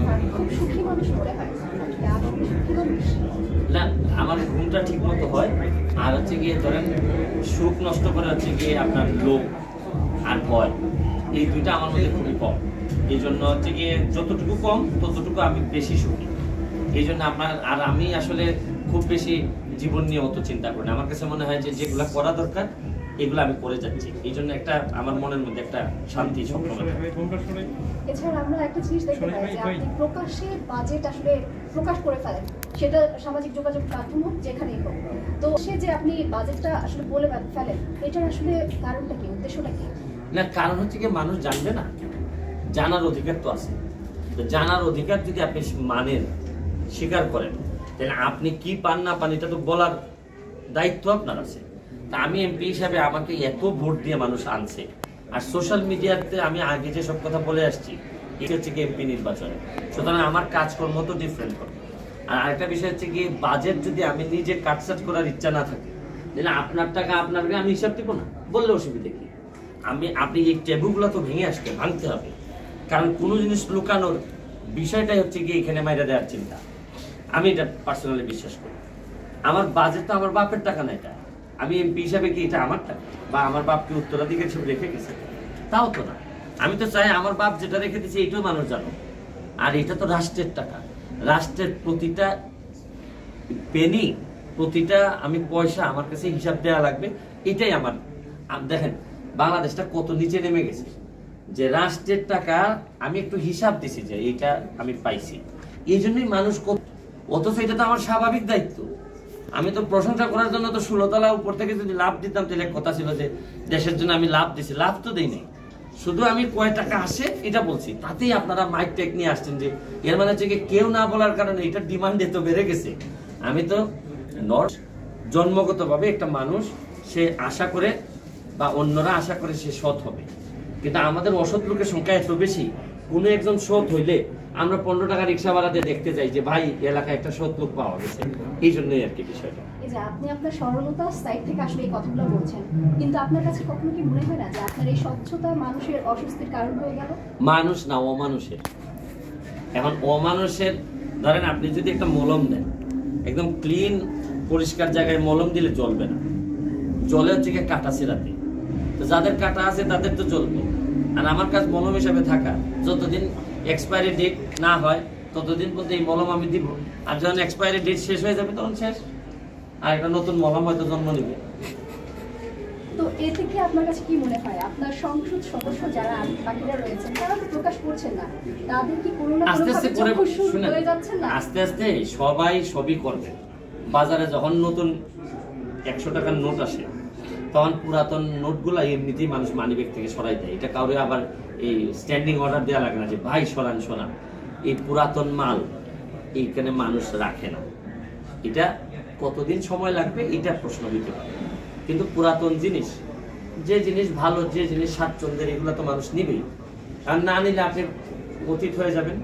থাকেন খুব সুখী মানুষ মনে হয়, আসলে সুখী মানুষ না। আমার ঘুমটা ঠিক মতো হয়, আর হচ্ছে গিয়ে ধরেন সুখ নষ্ট করে হচ্ছে গিয়ে আপনার লোভ আর ভয়, এই দুইটা আমার মধ্যে খুবই কম। এই জন্য হচ্ছে গিয়ে যতটুকু কম ততটুকু আমি বেশি সুখী। এই জন্য আর আমি আসলে খুব বেশি জীবন নিয়ে অত চিন্তা করি না। আমার কাছে মনে হয় যে যেগুলো করা দরকার এগুলো আমি করে যাচ্ছি, এই জন্য একটা আমার মনের মধ্যে একটা শান্তি সবসময়। এছাড়া আমরা একটা জিনিস দেখতে পাই যে আপনি প্রকাশ্যে বাজেট আসলে প্রকাশ করে ফেলেন, সেটা সামাজিক যোগাযোগ মাধ্যম হোক যেখানেই হোক। তো সে যে আপনি বাজেটটা আসলে বলে ফেলেন, এটার আসলে কারণটা কি, উদ্দেশ্যটা কি? না, কারণ হচ্ছে কি মানুষ জানবে না, জানার অধিকার তো আছে। তো জানার অধিকার যদি আপনি মানেন, স্বীকার করেন, তাহলে আপনি কি পান না পান এটা তো বলার দায়িত্ব আপনার আছে। তা আমি এমপি হিসাবে আমাকে এত ভোট দিয়ে মানুষ আনছে, আর সোশ্যাল মিডিয়াতে আমি আগে যে সব কথা বলে আসছি, এটা হচ্ছে কি এমপি নির্বাচনে, সুতরাং আমার কাজকর্ম তো ডিফারেন্ট করবে। আর আরেকটা বিষয় হচ্ছে কি বাজেট যদি আমি নিজে কাটসাট করার ইচ্ছা না থাকে, তাহলে আপনার টাকা আপনাকে আমি হিসাব দিব না, বললে অসুবিধা কি? আপনি এই টেবুগুলো তো ভাঙতে হবে, কারণ কোনো জিনিস লুকানোর বিষয়টাই হচ্ছে কি এখানে মাইরা দেওয়ার চিন্তা। আমি এটা পার্সোনালি বিশ্বাস করি। আমার বাজেট তো আমার বাপের টাকা না, এটা আমি এমপি হিসাবে কি এটা আমার টাকা, বা আমার বাপকে উত্তরাধিকার হিসেবে রেখে গেছে, তাও তো না। আমি তো চাই আমার বাপ যেটা রেখে দিয়েছে এইটাও মানুষ জানো। আর এটা তো রাষ্ট্রের টাকা, রাষ্ট্রের প্রতিটা পেনি, প্রতিটা আমি পয়সা আমার কাছে হিসাব দেওয়া লাগবে। এটাই আমার দেখেন বাংলাদেশটা কত নিচে নেমে গেছে, যে রাষ্ট্রের টাকা আমি একটু হিসাব দিছি যে এইটা আমি পাইছি, এই জন্যই মানুষ অথচ এটা তো আমার স্বাভাবিক দায়িত্ব। আমি তো প্রশংসা করার জন্য তো 16 তলা উপর থেকে যদি লাভ দিতাম তাহলে কথা ছিল যে দেশের জন্য আমি লাভ দিছি, লাভ তো দেই নাই, শুধু আমি কয় টাকা আসে এটা বলছি। তাতেই আপনারা মাইক টেক নিয়ে আসছেন যে এর মানে হচ্ছে কেউ না বলার কারণে এটার ডিমান্ড এত বেড়ে গেছে। আমি তো জন্মগতভাবে একটা মানুষ, সে আশা করে বা অন্যরা আশা করে সে সৎ হবে, কিন্তু আমাদের অসৎ লোকের সংখ্যা এত বেশি। কোনো একজন সৎ হইলে আমরা 15 টাকা রিক্সা ভাড়াতে দেখতে যাই যে ভাই এলাকায় একটা সৎ লোক পাওয়া গেছে, এই জন্যই আর কি বিষয়টা। এই যে আপনি আপনার সরলতার সাইড থেকে আসলে এই কথাগুলো বলছেন, কিন্তু আপনার কাছে কখনো কি মনে হয় না যে আপনার এই স্বচ্ছতা মানুষের অস্বস্তির কারণ হয়ে গেল? মানুষ না, অমানুষের। এখন অমানুষের ধরেন আপনি যদি একটা মলম দেন, একদম ক্লিন পরিষ্কার জায়গায় মলম দিলে জ্বলবে না, জলে হচ্ছে গিয়ে কাটা ছিঁড়াতে। তো যাদের কাটা আছে তাদের তো জ্বলবে। আর আমার কাছে মলম হিসাবে থাকা, যতদিন এক্সপায়ারি ডেট না হয় ততদিন পর্যন্ত এই মলম আমি দিব, আর যখন এক্সপায়ারি ডেট শেষ হয়ে যাবে তখন শেষ, আর একটা নতুন মলম হয়তো জন্ম নেবে। তো এ থেকে আপনার কাছে কি মনে হয় আপনার সংসদ সদস্য যারা বাকিরা রয়েছেন তারা তো প্রকাশ করছেন না, তাদের কি কোনো না কোনোভাবে চক্ষুশূল হয়ে যাচ্ছে না? আস্তে আস্তে সবাই সবই করবে। বাজারে যখন নতুন 100 টাকার নোট আসে, তখন পুরাতন নোটগুলা এমনিতেই মানুষ মানিব্যাগ থেকে সরাই দেয়। এটা কাউরে আবার এই স্ট্যান্ডিং অর্ডার দেওয়া লাগে না যে ভাই সরান সরান। এই পুরাতন মাল এইখানে মানুষ রাখে না। এটা কতদিন সময় লাগবে এটা প্রশ্ন দিতে পারে, কিন্তু পুরাতন জিনিস, যে জিনিস ভালো, যে জিনিস স্বাচ্ছন্দ্যের, এগুলো তো মানুষ নিবেই। আর না নিলে আপনি অতীত হয়ে যাবেন।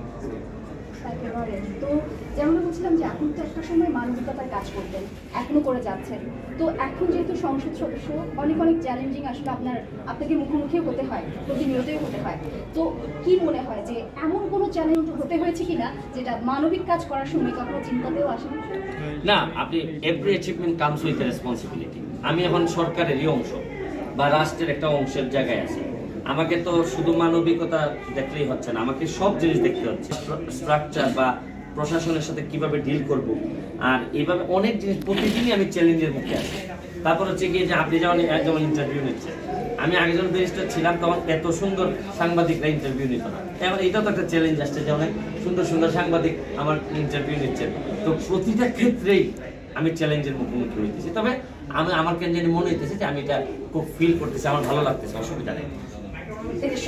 তো যেমন বলছিলাম যে আপনি তো একটা সময় মানবিকতার কাজ করতেন, এখনো করে যাচ্ছেন। তো এখন যেহেতু সংসদ সদস্য, অনেক অনেক চ্যালেঞ্জিং আসলে আপনাকে মুখোমুখি হতে হয়, প্রতিনিয়তই হতে হয়। তো কি মনে হয় যে এমন কোনো চ্যালেঞ্জ হতে হয়েছে কিনা যেটা মানবিক কাজ করার সময় কখনো চিন্তাতেও আসে না? আপনি every achievement comes with responsibility. আমি এখন সরকারেরই অংশ বা রাষ্ট্রের একটা অংশের জায়গায় আছি। আমাকে তো শুধু মানবিকতা দেখলেই হচ্ছে না, আমাকে সব জিনিস দেখতে হচ্ছে, স্ট্রাকচার বা প্রশাসনের সাথে কিভাবে ডিল করব। আর এইভাবে অনেক জিনিস প্রতিদিনই আমি চ্যালেঞ্জের মুখে আছি। তারপর হচ্ছে গিয়ে যে আপনি যেমন ইন্টারভিউ নিচ্ছেন, আমি আগে যখন ব্যারিস্টার ছিলাম তখন এত সুন্দর সাংবাদিকরা ইন্টারভিউ নিত না। এবার এটাও তো একটা চ্যালেঞ্জ আসছে যে অনেক সুন্দর সুন্দর সাংবাদিক আমার ইন্টারভিউ নিচ্ছেন। তো প্রতিটা ক্ষেত্রেই আমি চ্যালেঞ্জের মুখোমুখি হইতেছি। তবে আমার কেন জানি মনে হইতেছে যে আমি এটা খুব ফিল করতেছি, আমার ভালো লাগতেছে, অসুবিধা নেই।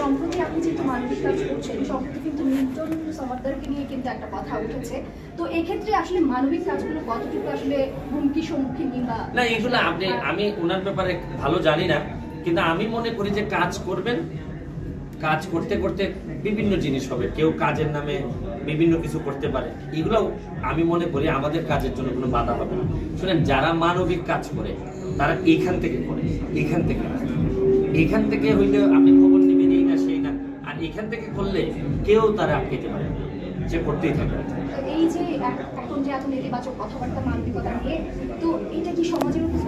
সম্প্রতি আপনি যেহেতু মানবিক কাজ করছেন, সম্প্রতি কিন্তু নির্জন সমাদারকে নিয়ে কিন্তু একটা কথা উঠেছে। তো এই ক্ষেত্রে আসলে মানবিক কাজগুলো কতটুকু আসলে হুমকির সম্মুখীন কিংবা না, এগুলো আমি ওনার ব্যাপারে ভালো জানি না, কিন্তু আমি মনে করি যে কাজ করবেন, কাজ করতে করতে বিভিন্ন জিনিস হবে। কেউ কাজের নামে বিভিন্ন কিছু করতে পারে, এগুলো আমি মনে করি আমাদের কাজের জন্য কোনো বাধা হবে না। শুনেন, যারা মানবিক কাজ করে তারা এইখান থেকে করে, এখান থেকে হইলে আপনি খবর নেবেন এই না সেই না, আর এখান থেকে করলে কেউ তারা আটকাইতে পারে না। সে করতেই থাকবে। এই যে এখন যে এত নেতিবাচক কথাবার্তা মানবিকতা নিয়ে, তো এটা কি সমাজের উপর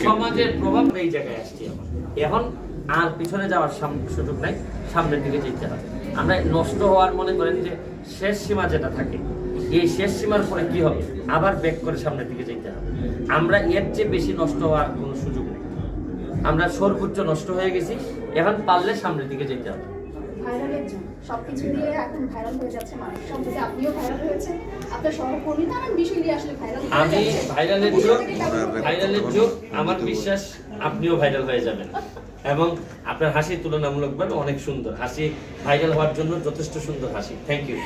সমাজের প্রভাব এই জায়গায় আসছে এখন আর পিছনে যাওয়ার সুযোগ নাই, সামনের দিকে যেতে হবে। আমরা নষ্ট হওয়ার মনে করেন যে শেষ সীমা যেটা থাকে, এই শেষ সীমার পরে কি হবে, আবার ব্যাক করে সামনের দিকে যেতে হবে। আমরা এর চেয়ে বেশি নষ্ট হওয়ার কোনো সুযোগ নেই, আমরা সর্বোচ্চ নষ্ট হয়ে গেছি, এখন পারলে সামনের দিকে যেতে হবে। ভাইরালের জন্য সবকিছু দিয়ে এখন ভাইরাল হয়ে যাচ্ছে মানুষ, সম্প্রতি আপনিও ভাইরাল হয়েছেন, আপনার সহকর্মী নানান বিষয় দিয়ে আসলে ভাইরাল। আমি ভাইরালের যোগ আমার বিশ্বাস আপনিও ভাইরাল হয়ে যাবেন, এবং আপনার হাসি তুলনামূলকভাবে অনেক সুন্দর হাসি, ভাইরাল হওয়ার জন্য যথেষ্ট সুন্দর হাসি। Thank you.